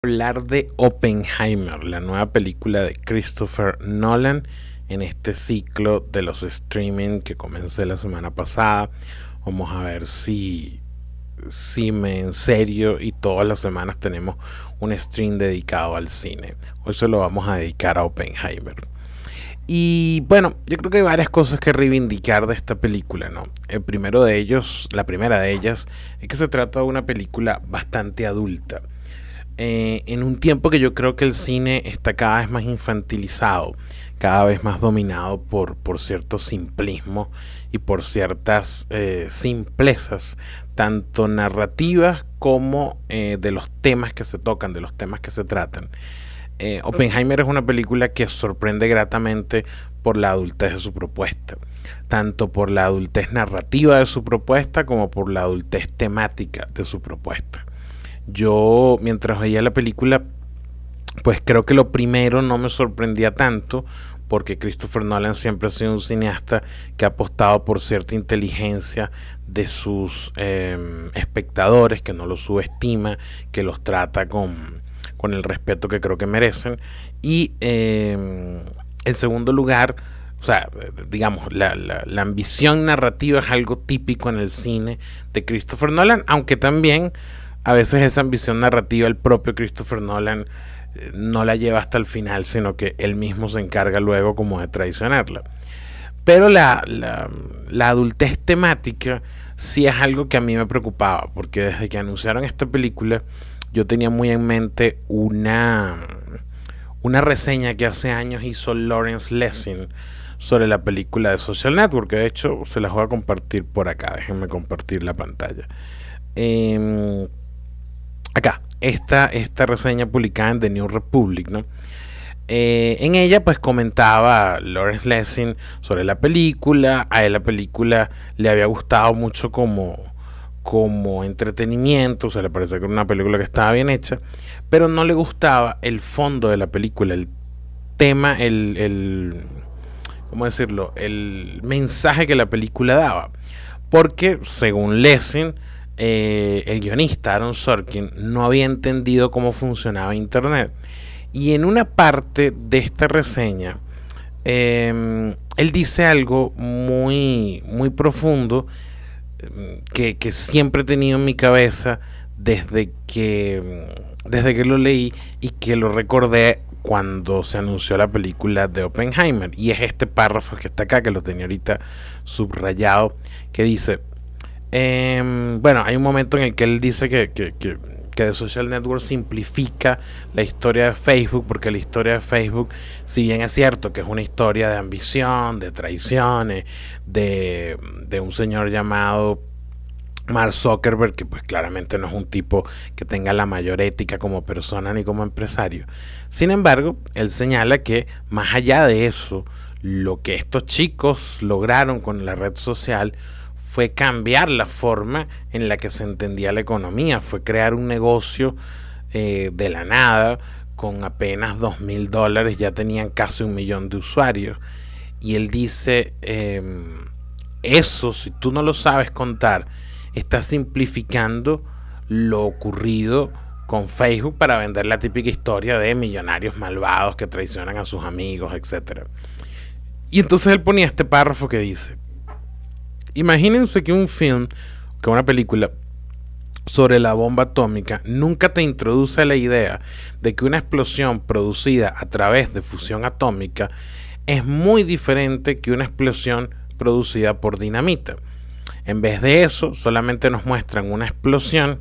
Hablar de Oppenheimer, la nueva película de Christopher Nolan en este ciclo de los streaming que comencé la semana pasada. Vamos a ver si me en serio y todas las semanas tenemos un stream dedicado al cine. Hoy se lo vamos a dedicar a Oppenheimer. Y bueno, yo creo que hay varias cosas que reivindicar de esta película, ¿no? La primera de ellas, es que se trata de una película bastante adulta. En un tiempo que yo creo que el cine está cada vez más infantilizado, cada vez más dominado por cierto simplismo y por ciertas simplezas, tanto narrativas como de los temas que se tocan, de los temas que se tratan. Oppenheimer es una película que sorprende gratamente por la adultez de su propuesta, tanto por la adultez narrativa de su propuesta como por la adultez temática de su propuesta. Yo, mientras veía la película, pues creo que lo primero no me sorprendía tanto, porque Christopher Nolan siempre ha sido un cineasta que ha apostado por cierta inteligencia de sus espectadores, que no los subestima, que los trata con el respeto que creo que merecen. Y en segundo lugar, o sea, digamos, la ambición narrativa es algo típico en el cine de Christopher Nolan, aunque también a veces esa ambición narrativa el propio Christopher Nolan no la lleva hasta el final, sino que él mismo se encarga luego como de traicionarla. Pero la adultez temática sí es algo que a mí me preocupaba, porque desde que anunciaron esta película yo tenía muy en mente una reseña que hace años hizo Lawrence Lessig sobre la película de Social Network, que de hecho se las voy a compartir por acá. Déjenme compartir la pantalla. Acá, esta reseña publicada en The New Republic, ¿no? En ella pues comentaba Lawrence Lessig sobre la película. A él la película le había gustado mucho como entretenimiento, o sea, le parecía que era una película que estaba bien hecha, pero no le gustaba el fondo de la película, el tema, ¿cómo decirlo? El mensaje que la película daba. Porque, según Lessig, el guionista Aaron Sorkin no había entendido cómo funcionaba Internet. Y en una parte de esta reseña, él dice algo muy profundo que siempre he tenido en mi cabeza desde que lo leí y que lo recordé cuando se anunció la película de Oppenheimer. Y es este párrafo que está acá, que lo tenía ahorita subrayado, que dice... bueno, hay un momento en el que él dice que The Social Network simplifica la historia de Facebook, porque la historia de Facebook, si bien es cierto que es una historia de ambición, de traiciones, de un señor llamado Mark Zuckerberg, que pues claramente no es un tipo que tenga la mayor ética como persona ni como empresario. Sin embargo, él señala que más allá de eso, lo que estos chicos lograron con la red social fue cambiar la forma en la que se entendía la economía, fue crear un negocio de la nada. Con apenas $2,000 ya tenían casi 1 millón de usuarios. Y él dice, eso, si tú no lo sabes contar, estás simplificando lo ocurrido con Facebook para vender la típica historia de millonarios malvados que traicionan a sus amigos, etc. Y entonces él ponía este párrafo que dice: imagínense que una película sobre la bomba atómica nunca te introduce la idea de que una explosión producida a través de fusión atómica es muy diferente que una explosión producida por dinamita. En vez de eso, solamente nos muestran una explosión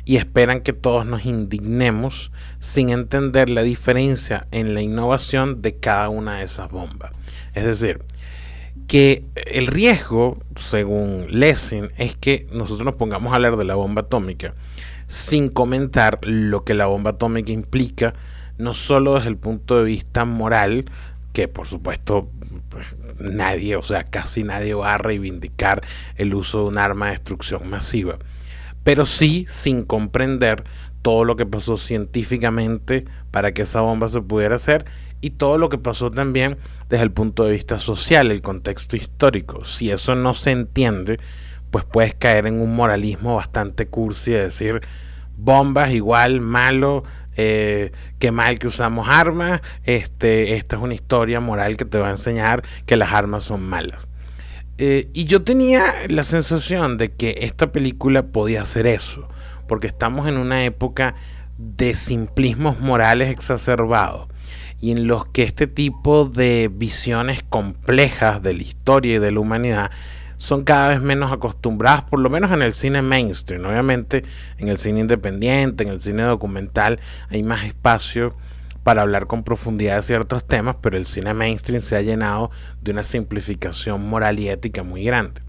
y esperan que todos nos indignemos sin entender la diferencia en la innovación de cada una de esas bombas. Es decir, que el riesgo, según Lessig, es que nosotros nos pongamos a hablar de la bomba atómica sin comentar lo que la bomba atómica implica, no solo desde el punto de vista moral, que por supuesto pues, nadie, o sea, casi nadie va a reivindicar el uso de un arma de destrucción masiva, pero sí sin comprender todo lo que pasó científicamente para que esa bomba se pudiera hacer, y todo lo que pasó también desde el punto de vista social, el contexto histórico. Si eso no se entiende, pues puedes caer en un moralismo bastante cursi de decir bombas igual malo, qué mal que usamos armas, esta es una historia moral que te va a enseñar que las armas son malas. Y yo tenía la sensación de que esta película podía hacer eso, porque estamos en una época de simplismos morales exacerbados y en los que este tipo de visiones complejas de la historia y de la humanidad son cada vez menos acostumbradas, por lo menos en el cine mainstream. Obviamente en el cine independiente, en el cine documental hay más espacio para hablar con profundidad de ciertos temas, pero el cine mainstream se ha llenado de una simplificación moral y ética muy grande.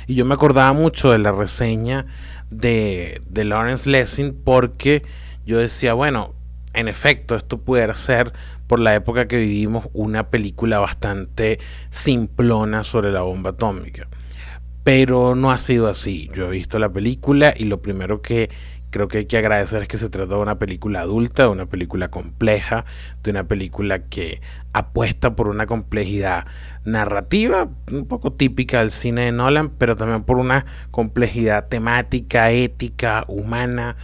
Y yo me acordaba mucho de la reseña de Lawrence Lessig, porque yo decía, bueno, en efecto, esto pudiera ser, por la época que vivimos, una película bastante simplona sobre la bomba atómica. Pero no ha sido así. Yo he visto la película y lo primero que creo que hay que agradecer es que se trata de una película adulta, de una película compleja, de una película que apuesta por una complejidad narrativa, un poco típica del cine de Nolan, pero también por una complejidad temática, ética, humana,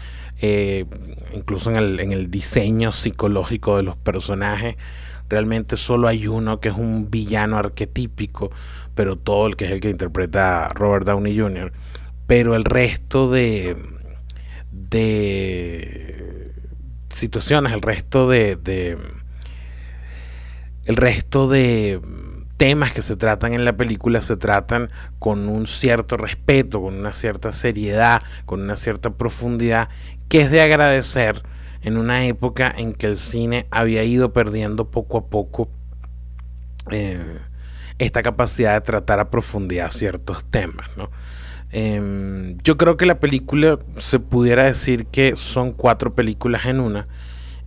incluso en el diseño psicológico de los personajes. Realmente solo hay uno que es un villano arquetípico, pero todo el que es el que interpreta Robert Downey Jr. Pero el resto de situaciones, el resto de temas que se tratan en la película se tratan con un cierto respeto, con una cierta seriedad, con una cierta profundidad, que es de agradecer en una época en que el cine había ido perdiendo poco a poco esta capacidad de tratar a profundidad ciertos temas, ¿no? Yo creo que la película se pudiera decir que son 4 películas en una,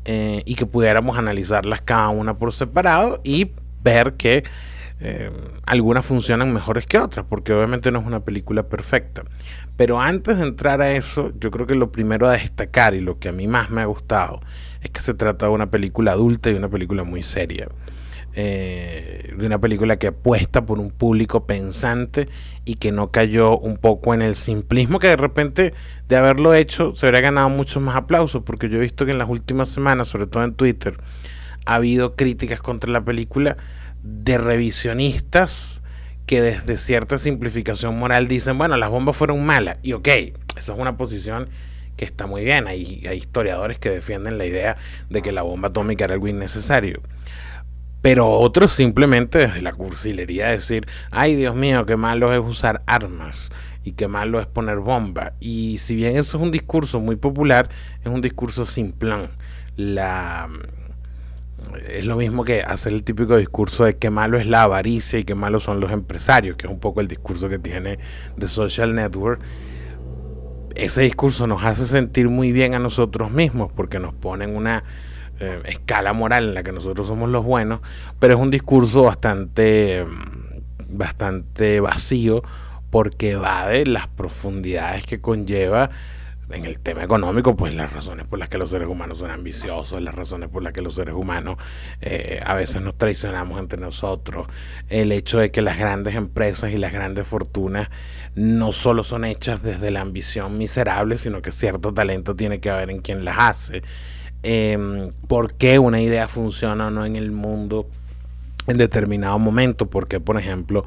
y que pudiéramos analizarlas cada una por separado y ver que algunas funcionan mejores que otras, porque obviamente no es una película perfecta. Pero antes de entrar a eso, yo creo que lo primero a destacar, y lo que a mí más me ha gustado, es que se trata de una película adulta y una película muy seria. De una película que apuesta por un público pensante y que no cayó un poco en el simplismo, que de repente de haberlo hecho se habría ganado muchos más aplausos, porque yo he visto que en las últimas semanas, sobre todo en Twitter, ha habido críticas contra la película de revisionistas que desde cierta simplificación moral dicen, bueno, las bombas fueron malas, y ok, esa es una posición que está muy bien. Hay historiadores que defienden la idea de que la bomba atómica era algo innecesario, pero otros simplemente desde la cursilería decir, ay Dios mío, qué malo es usar armas y qué malo es poner bomba. Y si bien eso es un discurso muy popular, es un discurso sin plan. Es lo mismo que hacer el típico discurso de qué malo es la avaricia y qué malos son los empresarios, que es un poco el discurso que tiene The Social Network. Ese discurso nos hace sentir muy bien a nosotros mismos, porque nos pone en una escala moral en la que nosotros somos los buenos, pero es un discurso bastante vacío, porque va de las profundidades que conlleva en el tema económico, pues las razones por las que los seres humanos son ambiciosos, las razones por las que los seres humanos a veces nos traicionamos entre nosotros, el hecho de que las grandes empresas y las grandes fortunas no solo son hechas desde la ambición miserable, sino que cierto talento tiene que haber en quien las hace. Por qué una idea funciona o no en el mundo en determinado momento, porque por ejemplo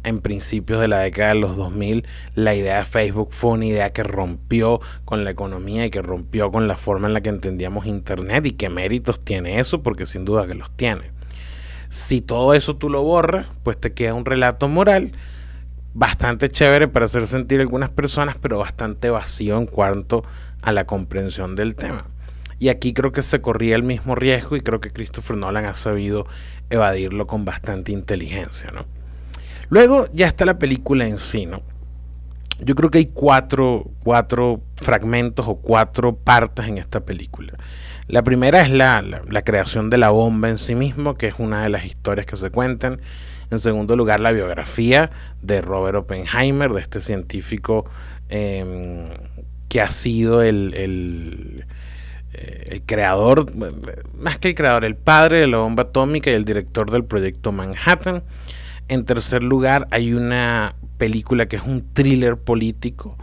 en principios de la década de los 2000 la idea de Facebook fue una idea que rompió con la economía y que rompió con la forma en la que entendíamos internet, y qué méritos tiene eso, porque sin duda que los tiene. Si todo eso tú lo borras, pues te queda un relato moral bastante chévere para hacer sentir a algunas personas, pero bastante vacío en cuanto a la comprensión del tema. Y aquí creo que se corría el mismo riesgo, y creo que Christopher Nolan ha sabido evadirlo con bastante inteligencia, ¿no? Luego ya está la película en sí, ¿no? Yo creo que hay cuatro fragmentos o 4 partes en esta película. La primera es la creación de la bomba en sí mismo, que es una de las historias que se cuentan. En segundo lugar, la biografía de Robert Oppenheimer, de este científico que ha sido el creador, más que el creador, el padre de la bomba atómica y el director del proyecto Manhattan. En tercer lugar, hay una película que es un thriller político,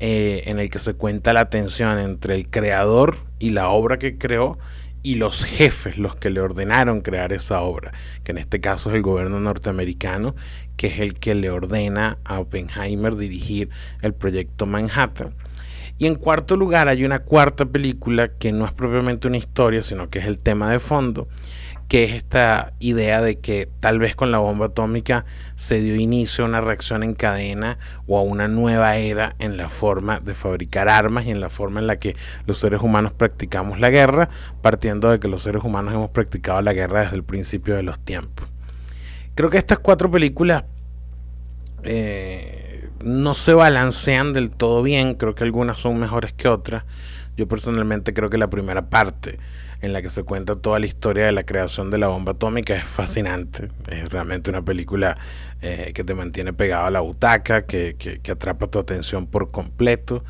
en el que se cuenta la tensión entre el creador y la obra que creó y los jefes, los que le ordenaron crear esa obra, que en este caso es el gobierno norteamericano, que es el que le ordena a Oppenheimer dirigir el proyecto Manhattan. Y en cuarto lugar hay una cuarta película que no es propiamente una historia, sino que es el tema de fondo, que es esta idea de que tal vez con la bomba atómica se dio inicio a una reacción en cadena o a una nueva era en la forma de fabricar armas y en la forma en la que los seres humanos practicamos la guerra, partiendo de que los seres humanos hemos practicado la guerra desde el principio de los tiempos. Creo que estas cuatro películas no se balancean del todo bien, creo que algunas son mejores que otras. Yo personalmente creo que la primera parte, en la que se cuenta toda la historia de la creación de la bomba atómica, es fascinante. Es realmente una película que te mantiene pegado a la butaca, que atrapa tu atención por completo,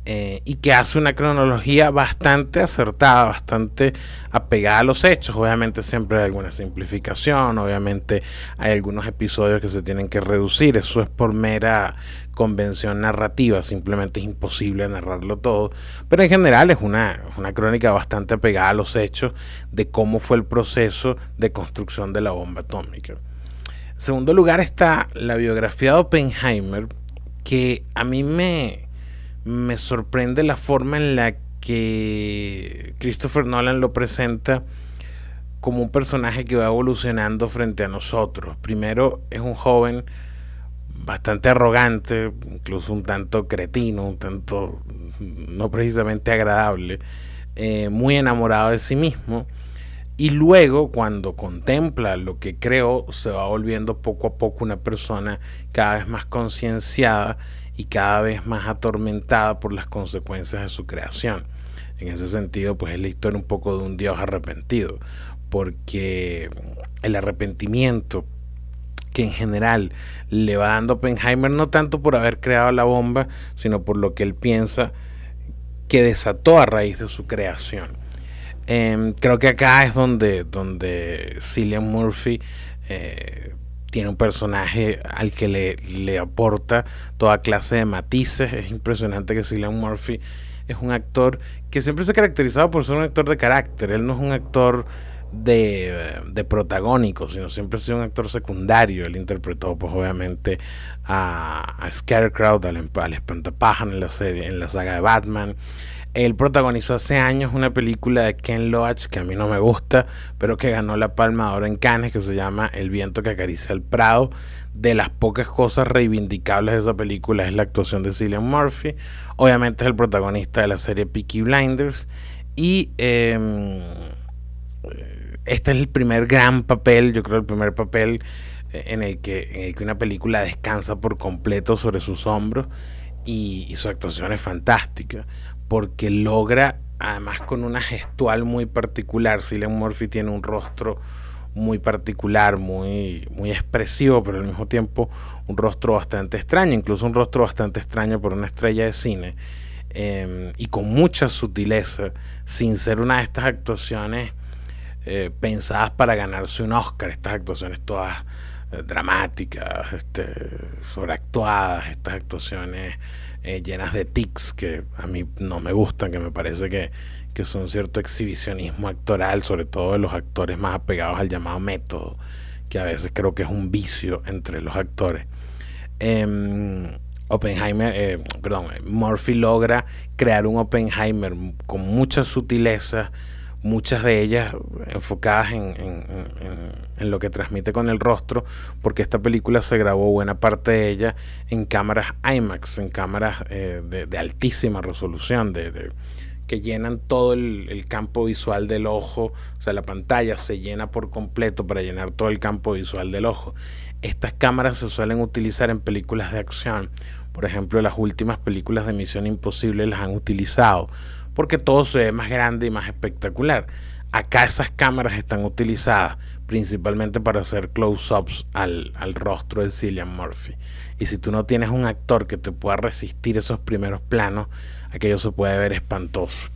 y que hace una cronología bastante acertada, bastante apegada a los hechos. Obviamente siempre hay alguna simplificación, obviamente hay algunos episodios que se tienen que reducir, eso es por mera convención narrativa, simplemente es imposible narrarlo todo, pero en general es una crónica bastante apegada a los hechos de cómo fue el proceso de construcción de la bomba atómica. En segundo lugar está la biografía de Oppenheimer, que a mí me sorprende la forma en la que Christopher Nolan lo presenta como un personaje que va evolucionando frente a nosotros. Primero es un joven bastante arrogante, incluso un tanto cretino, un tanto no precisamente agradable, muy enamorado de sí mismo, y luego cuando contempla lo que creó se va volviendo poco a poco una persona cada vez más concienciada y cada vez más atormentada por las consecuencias de su creación. En ese sentido, pues es la historia un poco de un Dios arrepentido, porque el arrepentimiento que en general le va dando Oppenheimer, no tanto por haber creado la bomba, sino por lo que él piensa que desató a raíz de su creación. Creo que acá es donde Cillian Murphy tiene un personaje al que le aporta toda clase de matices. Es impresionante que Cillian Murphy es un actor que siempre se ha caracterizado por ser un actor de carácter. Él no es un actor de protagónico, sino siempre ha sido un actor secundario. Él interpretó pues obviamente a Scarecrow, al espantapájaro en la saga de Batman. Él protagonizó hace años una película de Ken Loach que a mí no me gusta, pero que ganó la Palma de Oro en Cannes, que se llama El viento que acaricia el Prado. De las pocas cosas reivindicables de esa película es la actuación de Cillian Murphy. Obviamente es el protagonista de la serie Peaky Blinders. Y este es el primer gran papel, yo creo el primer papel en el que una película descansa por completo sobre sus hombros, y su actuación es fantástica porque logra, además con una gestual muy particular. Cillian Murphy tiene un rostro muy particular, muy expresivo, pero al mismo tiempo un rostro bastante extraño, incluso un rostro bastante extraño por una estrella de cine, y con mucha sutileza, sin ser una de estas actuaciones pensadas para ganarse un Oscar, estas actuaciones todas dramáticas, sobreactuadas, estas actuaciones llenas de tics que a mí no me gustan, que me parece que son cierto exhibicionismo actoral, sobre todo de los actores más apegados al llamado método, que a veces creo que es un vicio entre los actores. Murphy logra crear un Oppenheimer con mucha sutileza, muchas de ellas enfocadas en lo que transmite con el rostro, porque esta película se grabó buena parte de ella en cámaras IMAX, en cámaras de altísima resolución, que llenan todo el campo visual del ojo. O sea, la pantalla se llena por completo para llenar todo el campo visual del ojo. Estas cámaras se suelen utilizar en películas de acción. Por ejemplo, las últimas películas de Misión Imposible las han utilizado porque todo se ve más grande y más espectacular. Acá esas cámaras están utilizadas principalmente para hacer close-ups al rostro de Cillian Murphy. Y si tú no tienes un actor que te pueda resistir esos primeros planos, aquello se puede ver espantoso.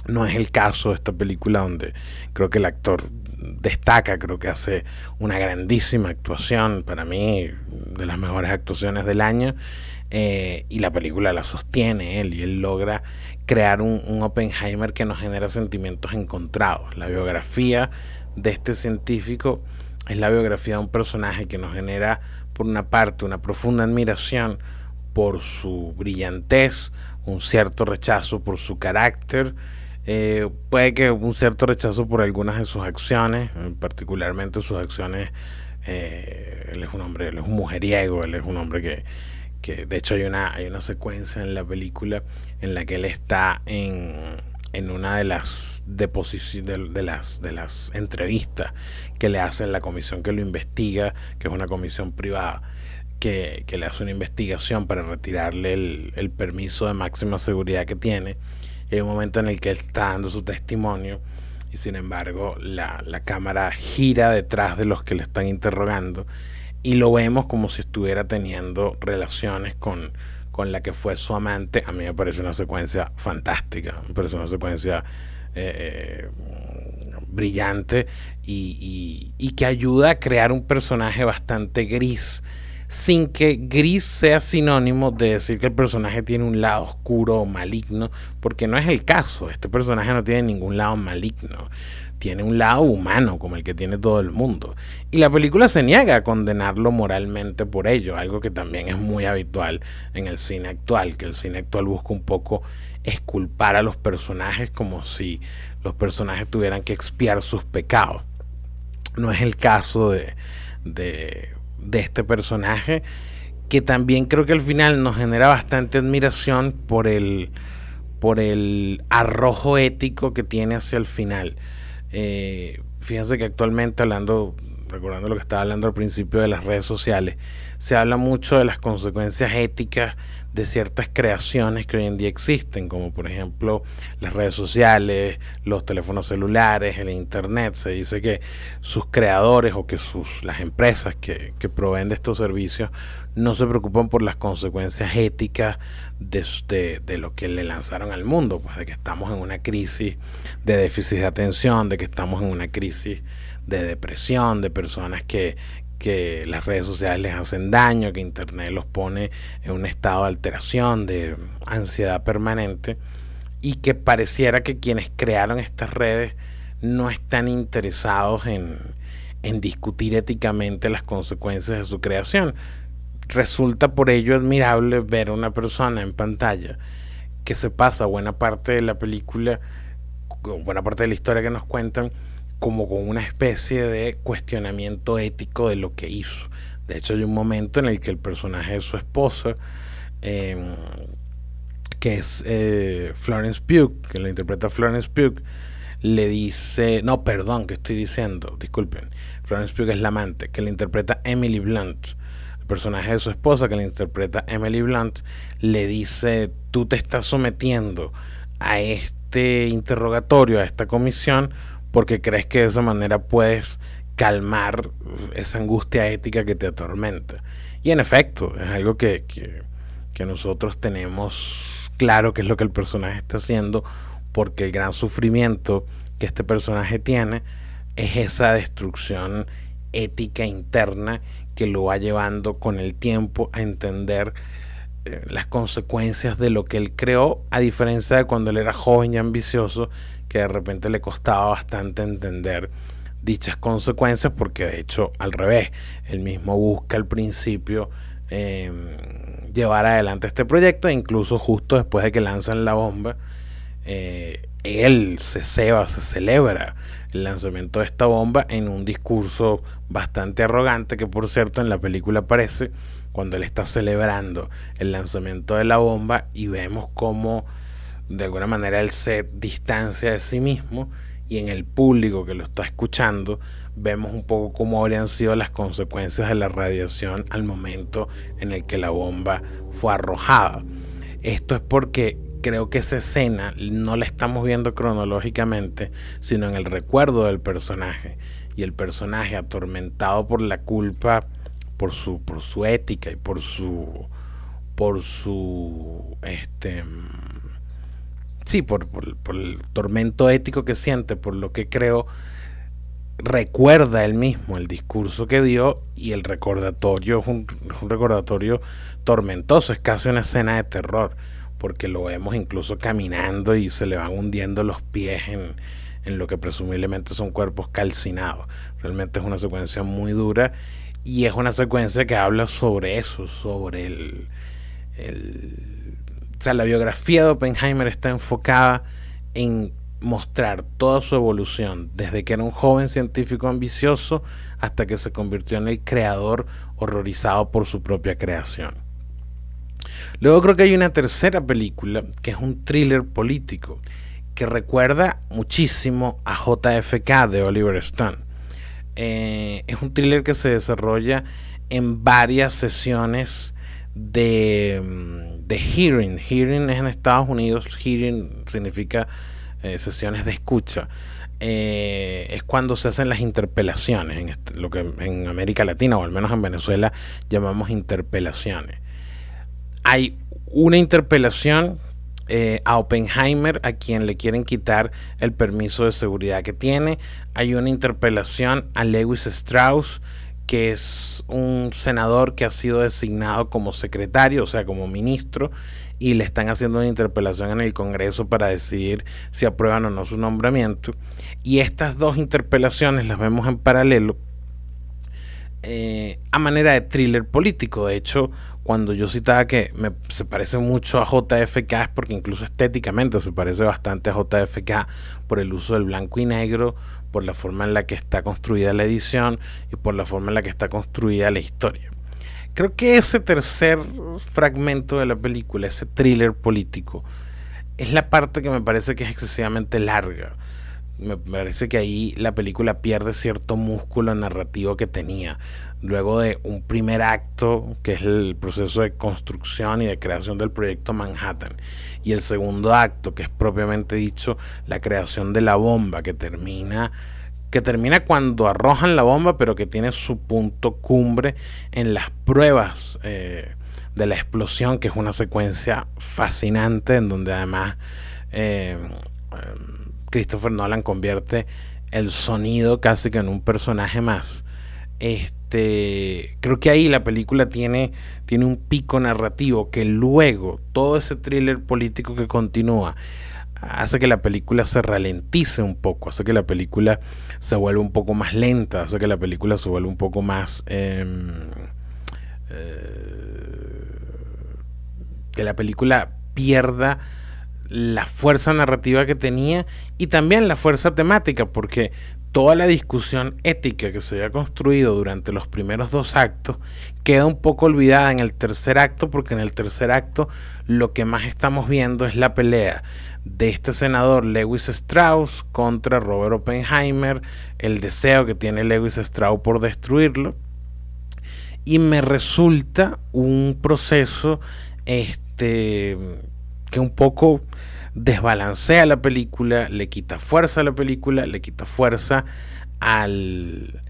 No es el caso de esta película, donde creo que el actor destaca, creo que hace una grandísima actuación, para mí de las mejores actuaciones del año. y la película la sostiene él, y él logra crear un Oppenheimer que nos genera sentimientos encontrados. La biografía de este científico es la biografía de un personaje que nos genera, por una parte, una profunda admiración por su brillantez, un cierto rechazo por su carácter, puede que un cierto rechazo por algunas de sus acciones, particularmente sus acciones. Él es un hombre, él es un mujeriego, él es un hombre que de hecho hay una secuencia en la película en la que él está en una de las de las entrevistas que le hacen la comisión que lo investiga, que es una comisión privada, que le hace una investigación para retirarle el permiso de máxima seguridad que tiene. Y hay un momento en el que él está dando su testimonio y sin embargo la cámara gira detrás de los que le están interrogando y lo vemos como si estuviera teniendo relaciones con la que fue su amante. A mí me parece una secuencia fantástica, me parece una secuencia brillante y que ayuda a crear un personaje bastante gris, sin que gris sea sinónimo de decir que el personaje tiene un lado oscuro o maligno, porque no es el caso. Este personaje no tiene ningún lado maligno, tiene un lado humano como el que tiene todo el mundo, y la película se niega a condenarlo moralmente por ello, algo que también es muy habitual en el cine actual, que el cine actual busca un poco exculpar a los personajes como si los personajes tuvieran que expiar sus pecados. No es el caso de este personaje, que también creo que al final nos genera bastante admiración por el arrojo ético que tiene hacia el final. Fíjense que actualmente, recordando lo que estaba hablando al principio de las redes sociales, se habla mucho de las consecuencias éticas de ciertas creaciones que hoy en día existen, como por ejemplo las redes sociales, los teléfonos celulares, el internet. Se dice que sus creadores o que las empresas que proveen de estos servicios no se preocupan por las consecuencias éticas de lo que le lanzaron al mundo, pues de que estamos en una crisis de déficit de atención, de que estamos en una crisis de depresión, de personas que las redes sociales les hacen daño, que internet los pone en un estado de alteración, de ansiedad permanente, y que pareciera que quienes crearon estas redes no están interesados en discutir éticamente las consecuencias de su creación. Resulta por ello admirable ver a una persona en pantalla que se pasa buena parte de la película, buena parte de la historia que nos cuentan, como con una especie de cuestionamiento ético de lo que hizo. De hecho, hay un momento en el que el personaje de su esposa, eh, que es Florence Pugh, que lo interpreta Florence Pugh, le dice, no, perdón, que estoy diciendo, disculpen, Florence Pugh es la amante, que le interpreta Emily Blunt. El personaje de su esposa, que le interpreta Emily Blunt, le dice, tú te estás sometiendo a este interrogatorio, a esta comisión, porque crees que de esa manera puedes calmar esa angustia ética que te atormenta. Y en efecto, es algo que nosotros tenemos claro que es lo que el personaje está haciendo, porque el gran sufrimiento que este personaje tiene es esa destrucción ética interna que lo va llevando con el tiempo a entender las consecuencias de lo que él creó, a diferencia de cuando él era joven y ambicioso, que de repente le costaba bastante entender dichas consecuencias, porque de hecho al revés, él mismo busca al principio llevar adelante este proyecto, e incluso justo después de que lanzan la bomba, él se celebra el lanzamiento de esta bomba en un discurso bastante arrogante, que por cierto en la película aparece cuando él está celebrando el lanzamiento de la bomba, y vemos cómo de alguna manera él se distancia de sí mismo, y en el público que lo está escuchando vemos un poco cómo habrían sido las consecuencias de la radiación al momento en el que la bomba fue arrojada. Esto es porque creo que esa escena no la estamos viendo cronológicamente, sino en el recuerdo del personaje, y el personaje, atormentado por la culpa, por su ética y por su sí, por el tormento ético que siente por lo que creó, recuerda él mismo el discurso que dio, y el recordatorio es un recordatorio tormentoso, es casi una escena de terror, porque lo vemos incluso caminando y se le van hundiendo los pies en lo que presumiblemente son cuerpos calcinados. Realmente es una secuencia muy dura, y es una secuencia que habla sobre eso, sobre o sea, la biografía de Oppenheimer está enfocada en mostrar toda su evolución, desde que era un joven científico ambicioso hasta que se convirtió en el creador horrorizado por su propia creación. Luego creo que hay una tercera película que es un thriller político que recuerda muchísimo a JFK de Oliver Stone. Es un thriller que se desarrolla en varias sesiones de hearing. Hearing es en Estados Unidos. Hearing significa sesiones de escucha. Es cuando se hacen las interpelaciones, lo que en América Latina o al menos en Venezuela llamamos interpelaciones. Hay una interpelación a Oppenheimer, a quien le quieren quitar el permiso de seguridad que tiene. Hay una interpelación a Lewis Strauss, que es un senador que ha sido designado como secretario, o sea, como ministro, y le están haciendo una interpelación en el Congreso para decidir si aprueban o no su nombramiento. Y estas dos interpelaciones las vemos en paralelo, a manera de thriller político. De hecho, cuando yo citaba que se parece mucho a JFK, es porque incluso estéticamente se parece bastante a JFK por el uso del blanco y negro, por la forma en la que está construida la edición y por la forma en la que está construida la historia. Creo que ese tercer fragmento de la película, ese thriller político, es la parte que me parece que es excesivamente larga. Me parece que ahí la película pierde cierto músculo narrativo que tenía. Luego de un primer acto, que es el proceso de construcción y de creación del proyecto Manhattan, y el segundo acto, que es propiamente dicho la creación de la bomba, que termina cuando arrojan la bomba, pero que tiene su punto cumbre en las pruebas de la explosión, que es una secuencia fascinante, en donde además Christopher Nolan convierte el sonido casi que en un personaje más. Creo que ahí la película tiene un pico narrativo que luego todo ese thriller político que continúa hace que la película se ralentice un poco, hace que la película se vuelva un poco más lenta, hace que la película se vuelva un poco más que la película pierda la fuerza narrativa que tenía y también la fuerza temática, porque toda la discusión ética que se había construido durante los primeros dos actos queda un poco olvidada en el tercer acto, porque en el tercer acto lo que más estamos viendo es la pelea de este senador Lewis Strauss contra Robert Oppenheimer, el deseo que tiene Lewis Strauss por destruirlo, y me resulta un proceso que un poco desbalancea la película, le quita fuerza a la película, le quita fuerza al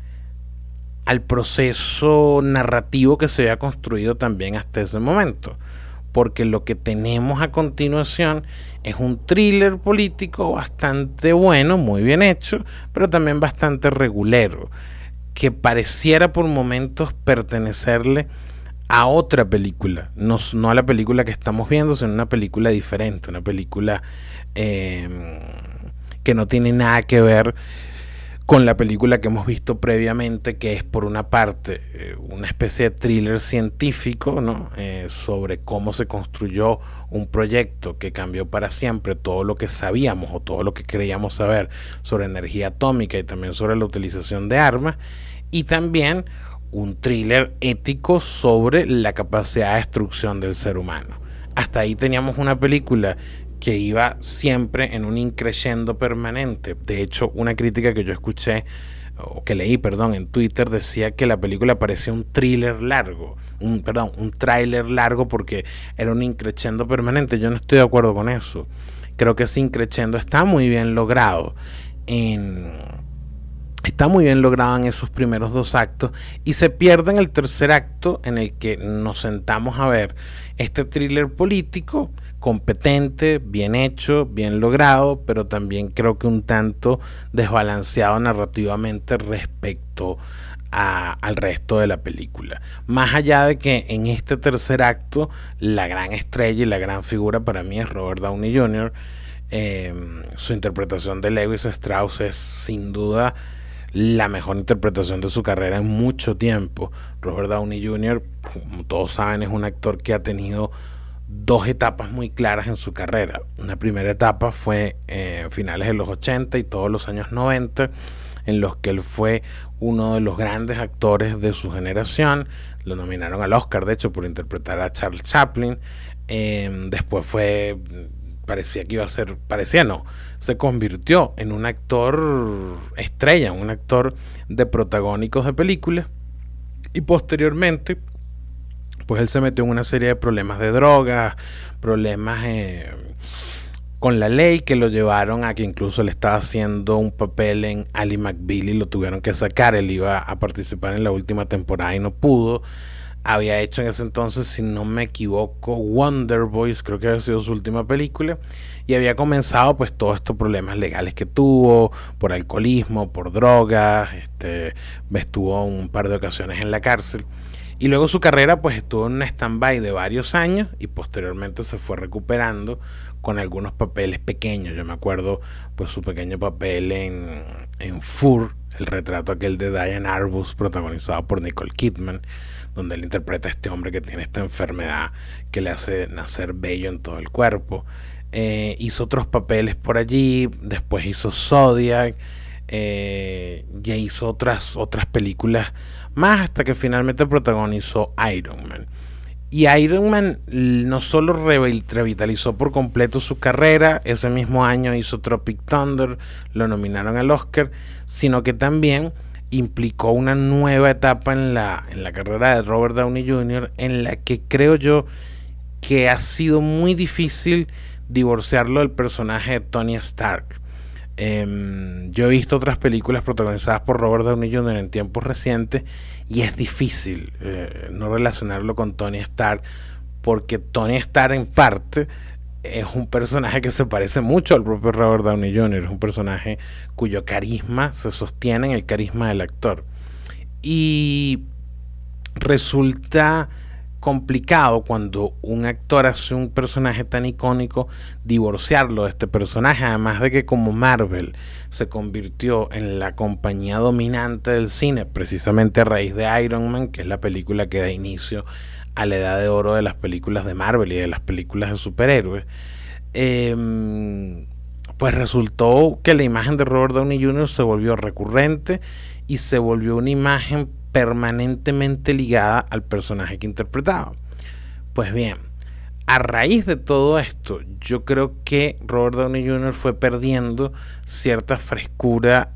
proceso narrativo que se había construido también hasta ese momento, porque lo que tenemos a continuación es un thriller político bastante bueno, muy bien hecho, pero también bastante regulero, que pareciera por momentos pertenecerle a otra película, no a la película que estamos viendo, sino una película diferente, una película que no tiene nada que ver con la película que hemos visto previamente, que es por una parte una especie de thriller científico, ¿no? Sobre cómo se construyó un proyecto que cambió para siempre todo lo que sabíamos o todo lo que creíamos saber sobre energía atómica y también sobre la utilización de armas, y también un thriller ético sobre la capacidad de destrucción del ser humano. Hasta ahí teníamos una película que iba siempre en un increciendo permanente. De hecho, una crítica que yo escuché, o que leí, perdón, en Twitter, decía que la película parecía un thriller largo, un tráiler largo, porque era un increciendo permanente. Yo no estoy de acuerdo con eso. Creo que ese increciendo está muy bien logrado en esos primeros dos actos, y se pierde en el tercer acto, en el que nos sentamos a ver este thriller político competente, bien hecho, bien logrado, pero también creo que un tanto desbalanceado narrativamente respecto al resto de la película. Más allá de que en este tercer acto la gran estrella y la gran figura para mí es Robert Downey Jr. Su interpretación de Lewis Strauss es sin duda la mejor interpretación de su carrera en mucho tiempo. Robert Downey Jr., como todos saben, es un actor que ha tenido dos etapas muy claras en su carrera. Una primera etapa fue finales de los 80 y todos los años 90, en los que él fue uno de los grandes actores de su generación. Lo nominaron al Oscar, de hecho, por interpretar a Charles Chaplin. Después parecía que iba a ser, parecía no, se convirtió en un actor estrella, un actor de protagónicos de películas, y posteriormente pues él se metió en una serie de problemas de drogas, problemas con la ley que lo llevaron a que incluso le estaba haciendo un papel en Ally McBeal y lo tuvieron que sacar. Él iba a participar en la última temporada y no pudo. Había hecho en ese entonces, si no me equivoco, Wonder Boys, creo que había sido su última película, y había comenzado pues todos estos problemas legales que tuvo por alcoholismo, por drogas, estuvo un par de ocasiones en la cárcel. Y luego su carrera pues estuvo en un stand-by de varios años y posteriormente se fue recuperando con algunos papeles pequeños. Yo me acuerdo pues su pequeño papel en Fur, el retrato aquel de Diane Arbus protagonizado por Nicole Kidman, donde él interpreta a este hombre que tiene esta enfermedad que le hace nacer vello en todo el cuerpo. Hizo otros papeles por allí, después hizo Zodiac, ya hizo otras películas más hasta que finalmente protagonizó Iron Man. Y Iron Man no solo revitalizó por completo su carrera, ese mismo año hizo Tropic Thunder, lo nominaron al Oscar, sino que también implicó una nueva etapa en la carrera de Robert Downey Jr., en la que creo yo que ha sido muy difícil divorciarlo del personaje de Tony Stark. Yo he visto otras películas protagonizadas por Robert Downey Jr. en tiempos recientes y es difícil no relacionarlo con Tony Stark, porque Tony Stark en parte es un personaje que se parece mucho al propio Robert Downey Jr., es un personaje cuyo carisma se sostiene en el carisma del actor, y resulta complicado cuando un actor hace un personaje tan icónico divorciarlo de este personaje, además de que como Marvel se convirtió en la compañía dominante del cine precisamente a raíz de Iron Man, que es la película que da inicio a la edad de oro de las películas de Marvel y de las películas de superhéroes, pues resultó que la imagen de Robert Downey Jr. se volvió recurrente y se volvió una imagen permanentemente ligada al personaje que interpretaba. Pues bien, a raíz de todo esto, yo creo que Robert Downey Jr. fue perdiendo cierta frescura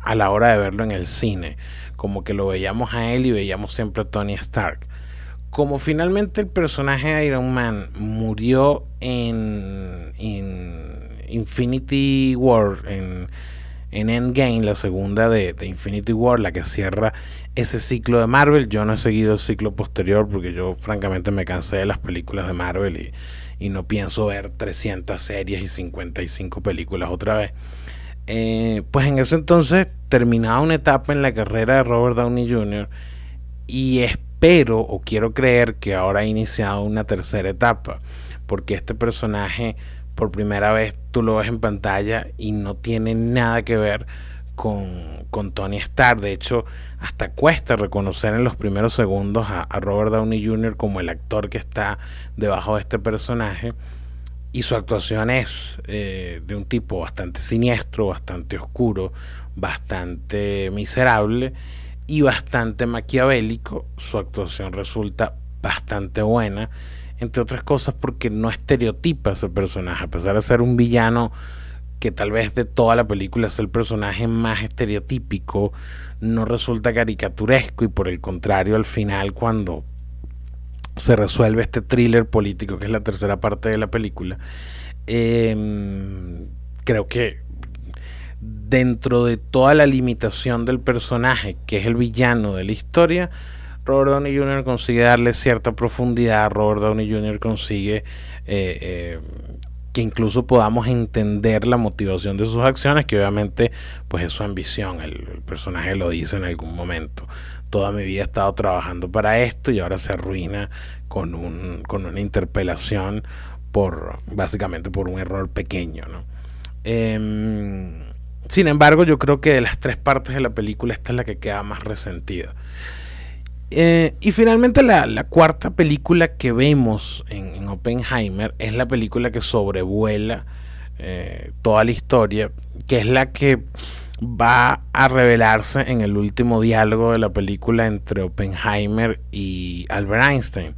a la hora de verlo en el cine, como que lo veíamos a él y veíamos siempre a Tony Stark. Como finalmente el personaje de Iron Man murió en Infinity War, en Endgame, la segunda de Infinity War, la que cierra ese ciclo de Marvel. Yo no he seguido el ciclo posterior porque yo francamente me cansé de las películas de Marvel y no pienso ver 300 series y 55 películas otra vez. Pues en ese entonces terminaba una etapa en la carrera de Robert Downey Jr. y espero o quiero creer que ahora ha iniciado una tercera etapa, porque este personaje por primera vez tú lo ves en pantalla y no tiene nada que ver con Tony Stark. De hecho, hasta cuesta reconocer en los primeros segundos a Robert Downey Jr. como el actor que está debajo de este personaje. Y su actuación es de un tipo bastante siniestro, bastante oscuro, bastante miserable y bastante maquiavélico. Su actuación resulta bastante buena, entre otras cosas porque no estereotipa a ese personaje, a pesar de ser un villano que tal vez de toda la película es el personaje más estereotípico, no resulta caricaturesco, y por el contrario, al final, cuando se resuelve este thriller político que es la tercera parte de la película, creo que dentro de toda la limitación del personaje, que es el villano de la historia, Robert Downey Jr. consigue darle cierta profundidad, Robert Downey Jr. consigue que incluso podamos entender la motivación de sus acciones, que obviamente pues es su ambición. El personaje lo dice en algún momento: toda mi vida he estado trabajando para esto y ahora se arruina con una interpelación básicamente por un error pequeño, ¿no? Sin embargo, yo creo que de las tres partes de la película esta es la que queda más resentida. Y finalmente la cuarta película que vemos en Oppenheimer es la película que sobrevuela toda la historia, que es la que va a revelarse en el último diálogo de la película entre Oppenheimer y Albert Einstein,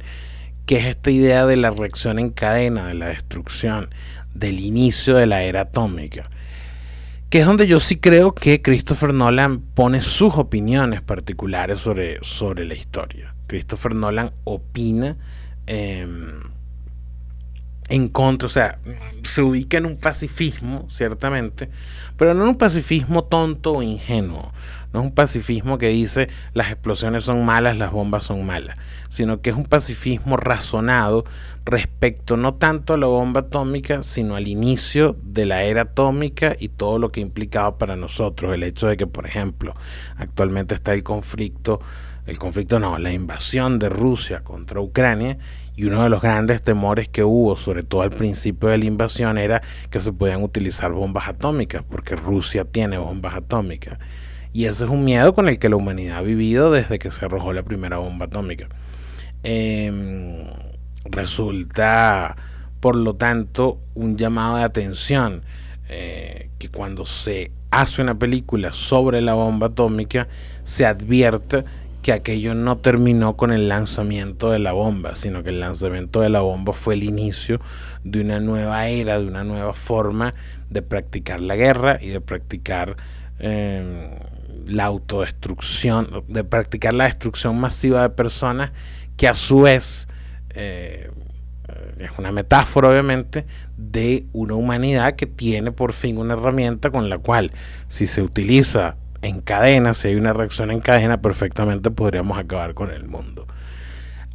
que es esta idea de la reacción en cadena, de la destrucción, del inicio de la era atómica, que es donde yo sí creo que Christopher Nolan pone sus opiniones particulares sobre la historia. Christopher Nolan opina en contra, o sea, se ubica en un pacifismo, ciertamente, pero no en un pacifismo tonto o ingenuo. No es un pacifismo que dice las explosiones son malas, las bombas son malas, sino que es un pacifismo razonado respecto no tanto a la bomba atómica, sino al inicio de la era atómica y todo lo que implicaba para nosotros. El hecho de que, por ejemplo, actualmente está la invasión de Rusia contra Ucrania, y uno de los grandes temores que hubo, sobre todo al principio de la invasión, era que se podían utilizar bombas atómicas, porque Rusia tiene bombas atómicas. Y ese es un miedo con el que la humanidad ha vivido desde que se arrojó la primera bomba atómica. Resulta, por lo tanto, un llamado de atención que cuando se hace una película sobre la bomba atómica se advierte que aquello no terminó con el lanzamiento de la bomba, sino que el lanzamiento de la bomba fue el inicio de una nueva era, de una nueva forma de practicar la guerra y de practicar la autodestrucción, de practicar la destrucción masiva de personas, que a su vez es una metáfora, obviamente, de una humanidad que tiene por fin una herramienta con la cual, si se utiliza en cadena, si hay una reacción en cadena, perfectamente podríamos acabar con el mundo.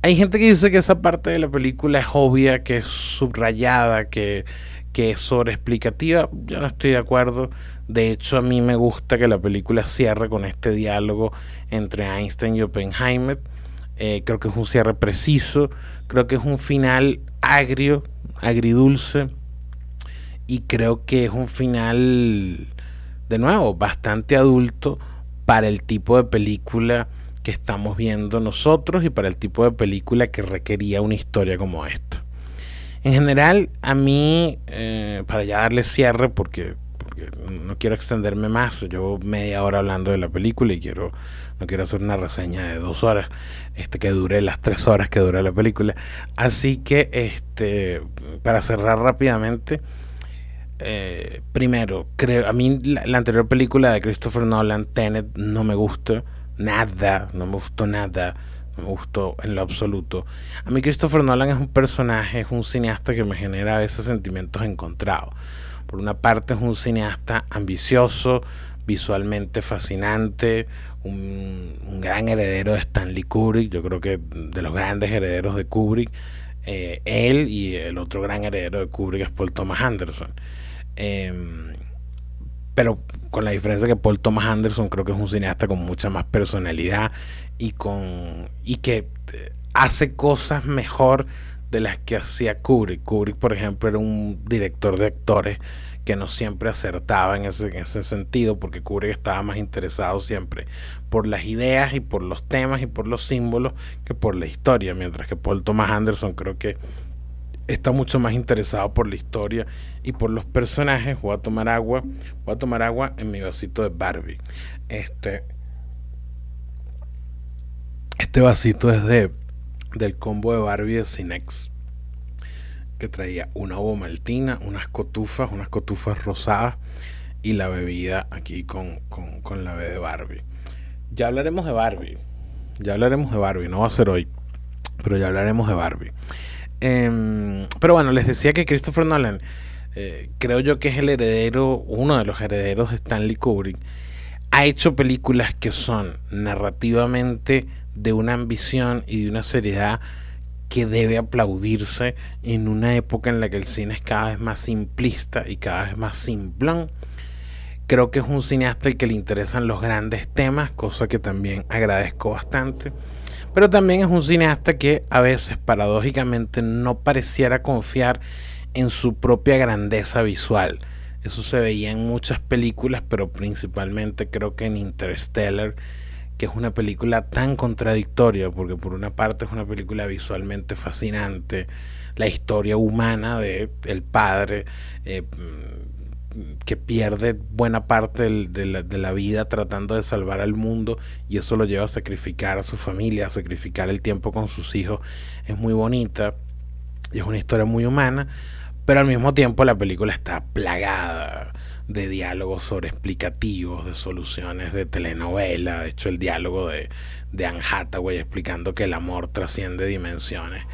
Hay gente que dice que esa parte de la película es obvia, que es subrayada, que es sobreexplicativa. Yo no estoy de acuerdo. De hecho, a mí me gusta que la película cierre con este diálogo entre Einstein y Oppenheimer. Creo que es un cierre preciso, creo que es un final agridulce, y creo que es un final, de nuevo, bastante adulto para el tipo de película que estamos viendo nosotros y para el tipo de película que requería una historia como esta. En general, a mí, para ya darle cierre, porque no quiero extenderme más, llevo media hora hablando de la película y no quiero hacer una reseña de 2 horas que dure las 3 horas que dura la película. Así que para cerrar rápidamente, primero, a mí la anterior película de Christopher Nolan, Tenet, no me gustó nada, no me gustó en lo absoluto. A mí Christopher Nolan es un personaje, es un cineasta que me genera a veces sentimientos encontrados. Por una parte es un cineasta ambicioso, visualmente fascinante, un gran heredero de Stanley Kubrick. Yo creo que de los grandes herederos de Kubrick, él y el otro gran heredero de Kubrick es Paul Thomas Anderson. Pero con la diferencia que Paul Thomas Anderson creo que es un cineasta con mucha más personalidad y que hace cosas mejor de las que hacía Kubrick. Kubrick, por ejemplo, era un director de actores que no siempre acertaba en ese sentido, porque Kubrick estaba más interesado siempre por las ideas y por los temas y por los símbolos que por la historia, mientras que Paul Thomas Anderson creo que está mucho más interesado por la historia y por los personajes. Voy a tomar agua en mi vasito de Barbie. Este vasito es del combo de Barbie de Cinex, que traía una ovomaltina, unas cotufas rosadas y la bebida aquí con la B de Barbie. Ya hablaremos de Barbie, no va a ser hoy, pero ya hablaremos de Barbie. Pero bueno, les decía que Christopher Nolan, creo yo que es uno de los herederos de Stanley Kubrick. Ha hecho películas que son narrativamente de una ambición y de una seriedad que debe aplaudirse en una época en la que el cine es cada vez más simplista y cada vez más simplón. Creo que es un cineasta al que le interesan los grandes temas, cosa que también agradezco bastante. Pero también es un cineasta que a veces paradójicamente no pareciera confiar en su propia grandeza visual. Eso se veía en muchas películas, pero principalmente creo que en Interstellar, que es una película tan contradictoria, porque por una parte es una película visualmente fascinante, la historia humana de el padre que pierde buena parte de la vida tratando de salvar al mundo, y eso lo lleva a sacrificar a su familia, a sacrificar el tiempo con sus hijos. Es muy bonita y es una historia muy humana, pero al mismo tiempo la película está plagada de diálogos sobreexplicativos, de soluciones de telenovela. De hecho, el diálogo de Anne Hathaway explicando que el amor trasciende dimensiones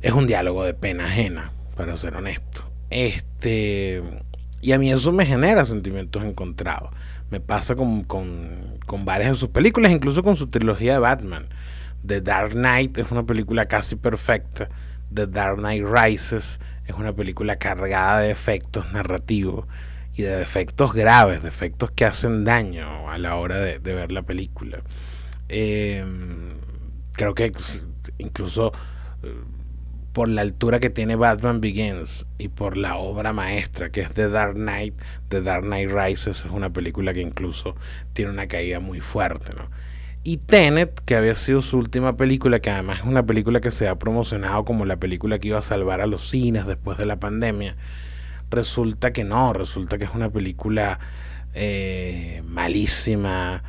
es un diálogo de pena ajena, para ser honesto. Y a mí eso me genera sentimientos encontrados. Me pasa con varias de sus películas, incluso con su trilogía de Batman. The Dark Knight es una película casi perfecta. The Dark Knight Rises es una película cargada de efectos narrativos y de defectos graves, defectos que hacen daño a la hora de ver la película. Creo que incluso por la altura que tiene Batman Begins y por la obra maestra que es The Dark Knight Rises, es una película que incluso tiene una caída muy fuerte, ¿no? Y Tenet, que había sido su última película, que además es una película que se ha promocionado como la película que iba a salvar a los cines después de la pandemia, resulta que no, resulta que es una película malísima,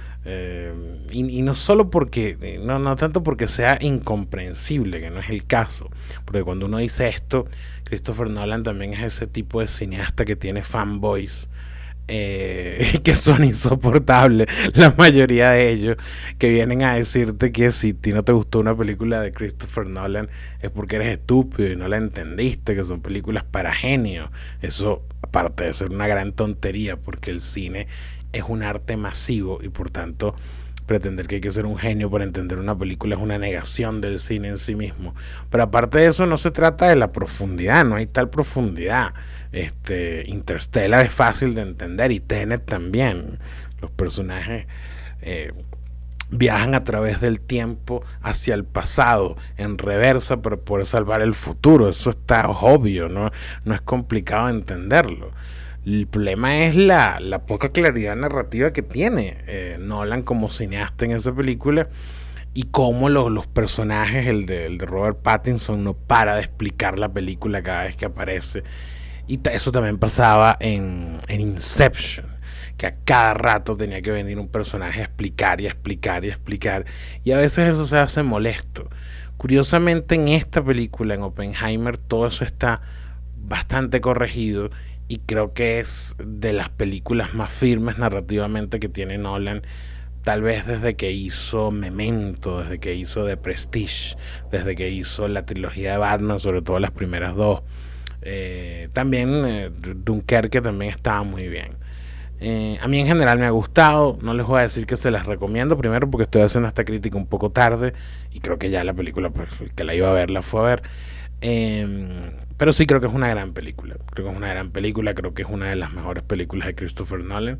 y no solo porque, no tanto porque sea incomprensible, que no es el caso, porque cuando uno dice esto, Christopher Nolan también es ese tipo de cineasta que tiene fanboys que son insoportables, la mayoría de ellos, que vienen a decirte que si a ti no te gustó una película de Christopher Nolan es porque eres estúpido y no la entendiste, que son películas para genios. Eso, aparte de ser una gran tontería, porque el cine es un arte masivo y por tanto pretender que hay que ser un genio para entender una película es una negación del cine en sí mismo. Pero aparte de eso, no se trata de la profundidad, no hay tal profundidad. Interstellar es fácil de entender y Tenet también. Los personajes viajan a través del tiempo hacia el pasado en reversa para poder salvar el futuro. Eso está obvio, no es complicado entenderlo. El problema es la poca claridad narrativa que tiene Nolan como cineasta en esa película, y cómo los personajes, el de Robert Pattinson, no para de explicar la película cada vez que aparece. Y eso también pasaba en Inception, que a cada rato tenía que venir un personaje a explicar y a explicar y a explicar, y a veces eso se hace molesto. Curiosamente, en esta película, en Oppenheimer, todo eso está bastante corregido, y creo que es de las películas más firmes narrativamente que tiene Nolan, tal vez desde que hizo Memento, desde que hizo The Prestige, desde que hizo la trilogía de Batman, sobre todo las primeras dos. También Dunkerque también estaba muy bien. A mí en general me ha gustado, no les voy a decir que se las recomiendo, primero porque estoy haciendo esta crítica un poco tarde y creo que ya la película, pues, el que la iba a ver la fue a ver. Pero sí creo que es una gran película. Creo que es una gran película. Creo que es una de las mejores películas de Christopher Nolan.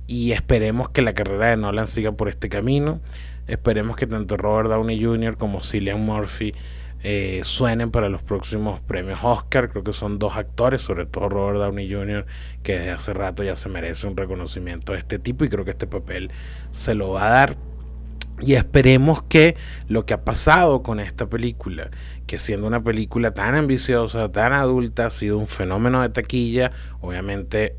Y esperemos que la carrera de Nolan siga por este camino. Esperemos que tanto Robert Downey Jr. como Cillian Murphy suenen para los próximos premios Oscar. Creo que son dos actores, sobre todo Robert Downey Jr., que desde hace rato ya se merece un reconocimiento de este tipo, y creo que este papel se lo va a dar. Y esperemos que lo que ha pasado con esta película, que siendo una película tan ambiciosa, tan adulta, ha sido un fenómeno de taquilla, obviamente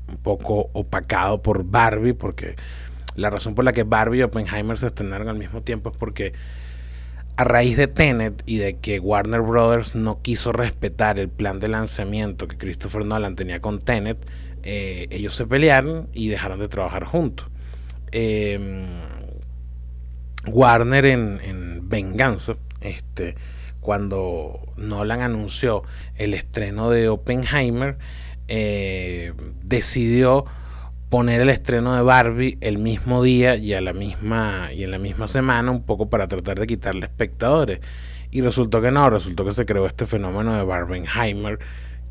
un poco opacado por Barbie, porque la razón por la que Barbie y Oppenheimer se estrenaron al mismo tiempo es porque a raíz de Tenet y de que Warner Brothers no quiso respetar el plan de lanzamiento que Christopher Nolan tenía con Tenet, ellos se pelearon y dejaron de trabajar juntos. Warner en venganza, cuando Nolan anunció el estreno de Oppenheimer, decidió poner el estreno de Barbie el mismo día y en la misma semana, un poco para tratar de quitarle espectadores. Y resultó que no, resultó que se creó este fenómeno de Barbenheimer,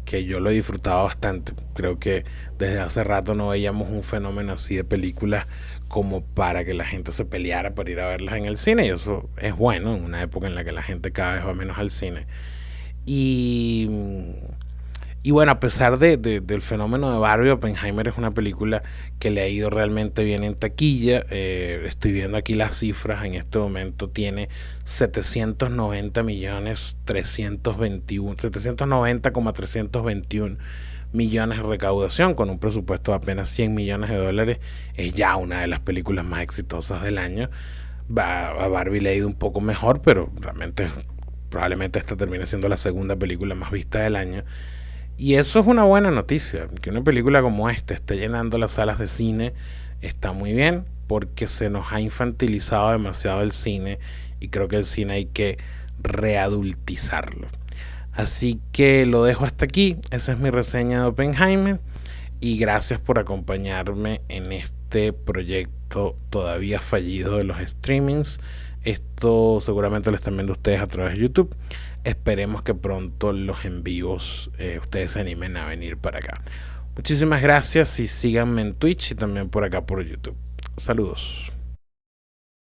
que yo lo he disfrutado bastante. Creo que desde hace rato no veíamos un fenómeno así de películas como para que la gente se peleara para ir a verlas en el cine, y eso es bueno en una época en la que la gente cada vez va menos al cine. Y y bueno, a pesar del fenómeno de Barbie, Oppenheimer es una película que le ha ido realmente bien en taquilla. Estoy viendo aquí las cifras. En este momento tiene 790 millones 321, 790,321 millones de recaudación, con un presupuesto de apenas 100 millones de dólares. Es ya una de las películas más exitosas del año. A Barbie le ha ido un poco mejor, pero realmente probablemente esta termine siendo la segunda película más vista del año. Y eso es una buena noticia, que una película como esta esté llenando las salas de cine. Está muy bien, porque se nos ha infantilizado demasiado el cine, y creo que el cine hay que readultizarlo. Así que lo dejo hasta aquí. Esa es mi reseña de Oppenheimer, y gracias por acompañarme en este proyecto todavía fallido de los streamings. Esto seguramente lo están viendo ustedes a través de YouTube. Esperemos que pronto los en vivos ustedes se animen a venir para acá. Muchísimas gracias, y síganme en Twitch y también por acá por YouTube. Saludos.